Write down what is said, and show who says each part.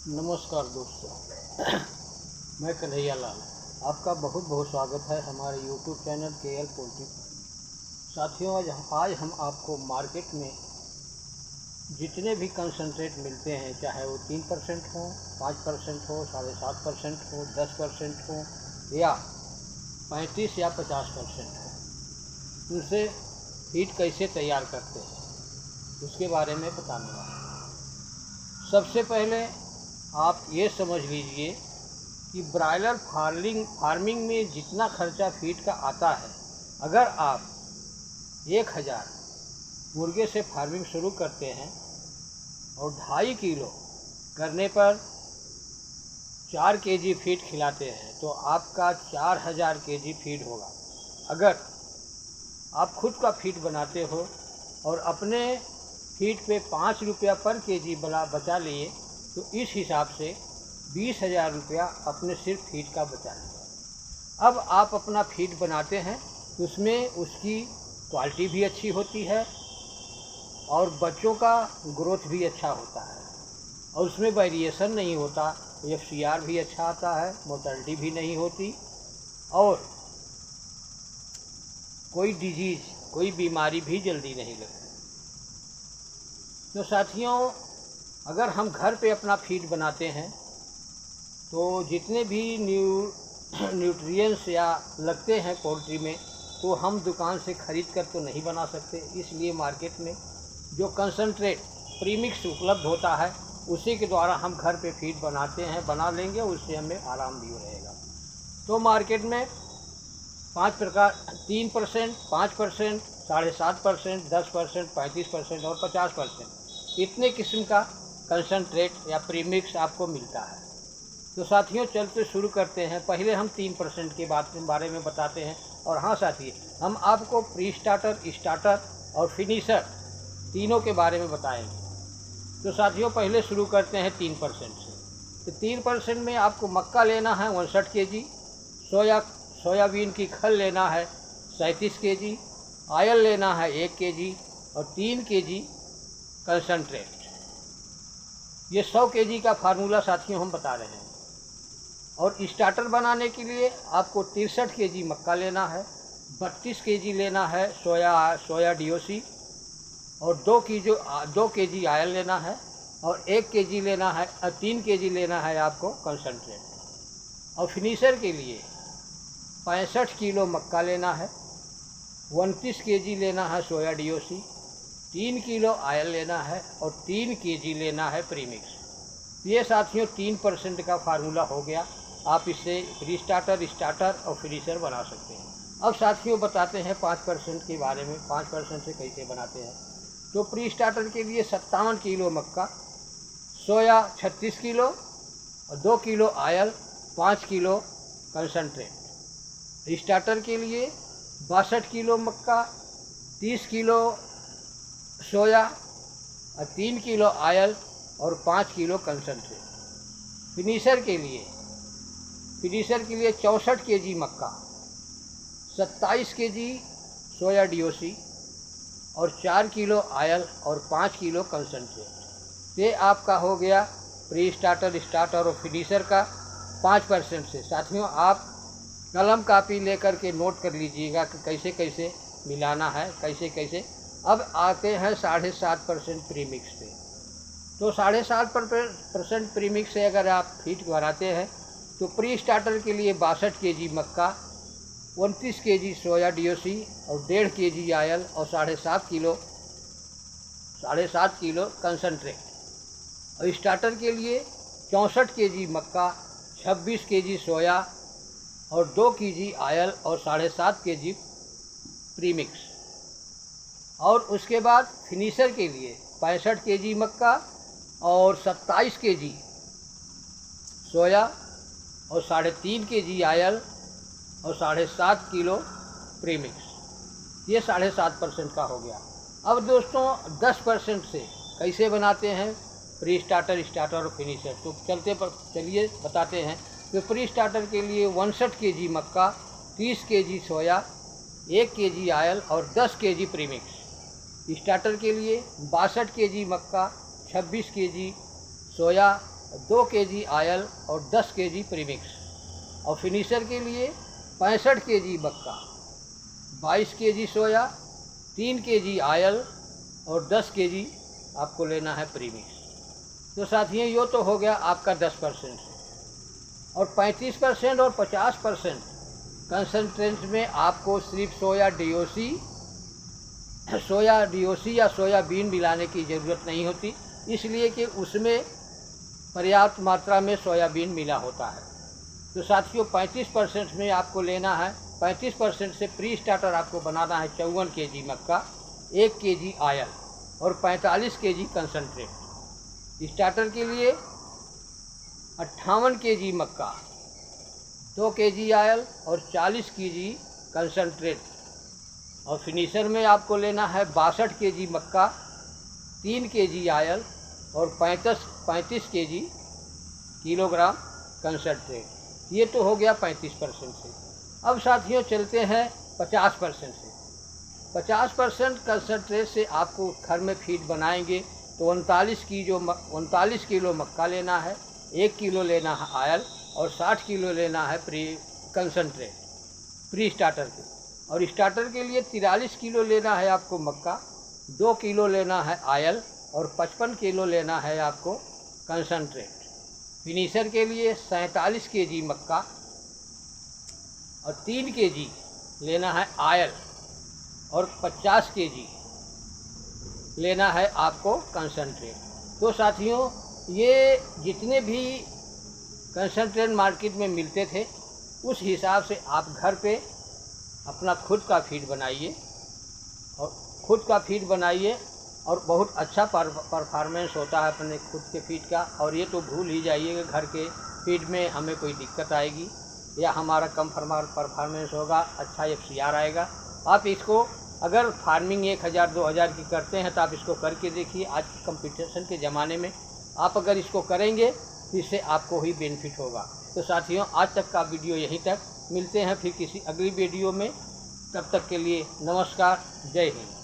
Speaker 1: नमस्कार दोस्तों, मैं कन्हैया लाल। आपका बहुत बहुत स्वागत है हमारे YouTube चैनल KL पोल्ट्री। साथियों, आज हम आपको मार्केट में जितने भी कंसंट्रेट मिलते हैं, चाहे वो 3% हो, 5% हो, 7.5% हो, 10% हो या 35 या 50% हो, उनसे फीड कैसे तैयार करते हैं उसके बारे में बताने वाला हूँ। सबसे पहले आप ये समझ लीजिए कि ब्रायलर फार्मिंग में जितना खर्चा फीड का आता है, अगर आप 1000 मुर्गे से फार्मिंग शुरू करते हैं और 2.5 किलो करने पर 4 केजी फीड खिलाते हैं तो आपका 4000 केजी फीड होगा। अगर आप खुद का फीड बनाते हो और अपने फीड पे 5 रुपया पर केजी बचा लिए तो इस हिसाब से 20,000 रुपया अपने सिर्फ फीड का बचा लिया। अब आप अपना फीड बनाते हैं तो उसमें उसकी क्वालिटी भी अच्छी होती है और बच्चों का ग्रोथ भी अच्छा होता है और उसमें वेरिएशन नहीं होता। FCR भी अच्छा आता है, मोर्टेलिटी भी नहीं होती और कोई डिजीज़, कोई बीमारी भी जल्दी नहीं लगती। तो साथियों, अगर हम घर पे अपना फीड बनाते हैं तो जितने भी न्यूट्रिएंट्स या लगते हैं पोल्ट्री में तो हम दुकान से ख़रीद कर तो नहीं बना सकते। इसलिए मार्केट में जो कंसंट्रेट प्रीमिक्स उपलब्ध होता है उसी के द्वारा हम घर पे फीड बना लेंगे, उससे हमें आराम भी रहेगा। तो मार्केट में 5 प्रकार 3%, 5%, 7.5%, 10%, 35% और 50% इतने किस्म का कंसंट्रेट या प्रीमिक्स आपको मिलता है। तो साथियों, चलते शुरू करते हैं। पहले हम 3% के बारे में बताते हैं। और हाँ साथी, हम आपको प्री स्टार्टर, स्टार्टर और फिनिशर तीनों के बारे में बताएंगे। तो साथियों, पहले शुरू करते हैं 3% से। तो 3% में आपको मक्का लेना है 59 केजी, सोयाबीन की खल लेना है 37 केजी, आयल लेना है 1 केजी और 3 केजी कंसंट्रेट। ये 100 केजी का फार्मूला साथियों हम बता रहे हैं। और स्टार्टर बनाने के लिए आपको 63 केजी मक्का लेना है, 32 केजी लेना है सोया DOC और 2 केजी आयल लेना है और 1 केजी लेना है 3 केजी लेना है आपको कंसंट्रेट। और फिनिशर के लिए 65 किलो मक्का लेना है, 29 केजी लेना है सोया DOC, 3 किलो आयल लेना है और 3 केजी लेना है प्रीमिक्स। ये साथियों 3% का फार्मूला हो गया। आप इससे प्री स्टार्टर, स्टार्टर और फिनिशर बना सकते हैं। अब साथियों बताते हैं 5% के बारे में। 5% से कैसे बनाते हैं। तो प्री स्टार्टर के लिए 57 किलो मक्का, सोया 36 किलो और 2 kilo oil, 5 kilo concentrate. Starter के लिए 62 किलो मक्का, 30 किलो सोया और 3 किलो आयल और 5 किलो कंसंट्रेट। फिनिशर के लिए 64 केजी मक्का, 27 केजी सोया DOC और 4 किलो आयल और 5 किलो कंसंट्रेट। ये आपका हो गया प्री स्टार्टर, स्टार्टर और फिनिशर का 5% से। साथियों, आप कलम कापी लेकर के नोट कर लीजिएगा कि कैसे कैसे मिलाना है, कैसे कैसे। अब आते हैं 7.5% प्रीमिक्स पे। तो 7.5% प्रीमिक्स से अगर आप फीड बनाते हैं तो प्री स्टार्टर के लिए 62 केजी मक्का, 29 केजी सोया DOC और 1.5 केजी आयल और 7.5 किलो कंसंट्रेट। और स्टार्टर के लिए 64 केजी मक्का, 26 केजी सोया और 2 केजी आयल और 7.5 केजी प्रीमिक्स। और उसके बाद फिनिशर के लिए 65 केजी मक्का और 27 केजी सोया और 3.5 केजी आयल और 7.5 किलो प्रीमिक्स। ये 7.5% का हो गया। अब दोस्तों 10% से कैसे बनाते हैं प्री स्टार्टर, स्टार्टर और फिनिशर। तो चलिए बताते हैं। तो प्री स्टार्टर के लिए 59 केजी मक्का, 30 केजी सोया, 1 केजी आयल और 10 केजी प्रीमिक्स। स्टार्टर के लिए 62 केजी मक्का, 26 केजी सोया, 2 kg ऑयल और 10 kg प्रीमिक्स। और फिनिशर के लिए 65 kg मक्का, 22 kg सोया, 3 kg ऑयल और 10 kg आपको लेना है प्रीमिक्स। तो साथियों ये तो हो गया आपका 10%। और 35% और 50% कंसनट्रेट में आपको सिर्फ सोया डीओसी या सोयाबीन मिलाने की ज़रूरत नहीं होती, इसलिए कि उसमें पर्याप्त मात्रा में सोयाबीन मिला होता है। तो साथियों 35% में आपको लेना है, 35% से प्री स्टार्टर आपको बनाना है 54 kg मक्का, 1 kg ऑयल और 45 kg कंसनट्रेट। स्टार्टर के लिए 58 kg मक्का, 2 kg ऑयल और 40 kg कंसनट्रेट। और फिनिशर में आपको लेना है 62 kg मक्का, 3 kg ऑयल और 35 kg किलोग्राम कंसनट्रेट। ये तो हो गया 35% से। अब साथियों चलते हैं 50% से। 50% कंसनट्रेट से आपको घर में फीड बनाएंगे तो 39 किलो मक्का लेना है, 1 किलो लेना है ऑयल और 60 किलो लेना है कंसनट्रेट प्री स्टार्टर के। और स्टार्टर के लिए 43 किलो लेना है आपको मक्का, 2 किलो लेना है ऑयल और 55 किलो लेना है आपको कंसनट्रेट। फिनिशर के लिए 47 kg मक्का और 3 kg लेना है ऑयल और 50 kg लेना है आपको कंसनट्रेट। तो साथियों ये जितने भी कंसनट्रेट मार्केट में मिलते थे उस हिसाब से आप घर पे अपना खुद का फीड बनाइए और बहुत अच्छा परफॉर्मेंस होता है अपने खुद के फीड का। और ये तो भूल ही जाइए कि घर के फीड में हमें कोई दिक्कत आएगी या हमारा कम परफॉर्मेंस होगा, अच्छा FCR आएगा। आप इसको अगर फार्मिंग 1000-2000 की करते हैं तो आप इसको करके देखिए। आज की कंपटीशन के ज़माने में आप अगर इसको करेंगे तो इससे आपको ही बेनिफिट होगा। तो साथियों आज तक का वीडियो यहीं तक, मिलते हैं फिर किसी अगली वीडियो में। तब तक के लिए नमस्कार, जय हिंद।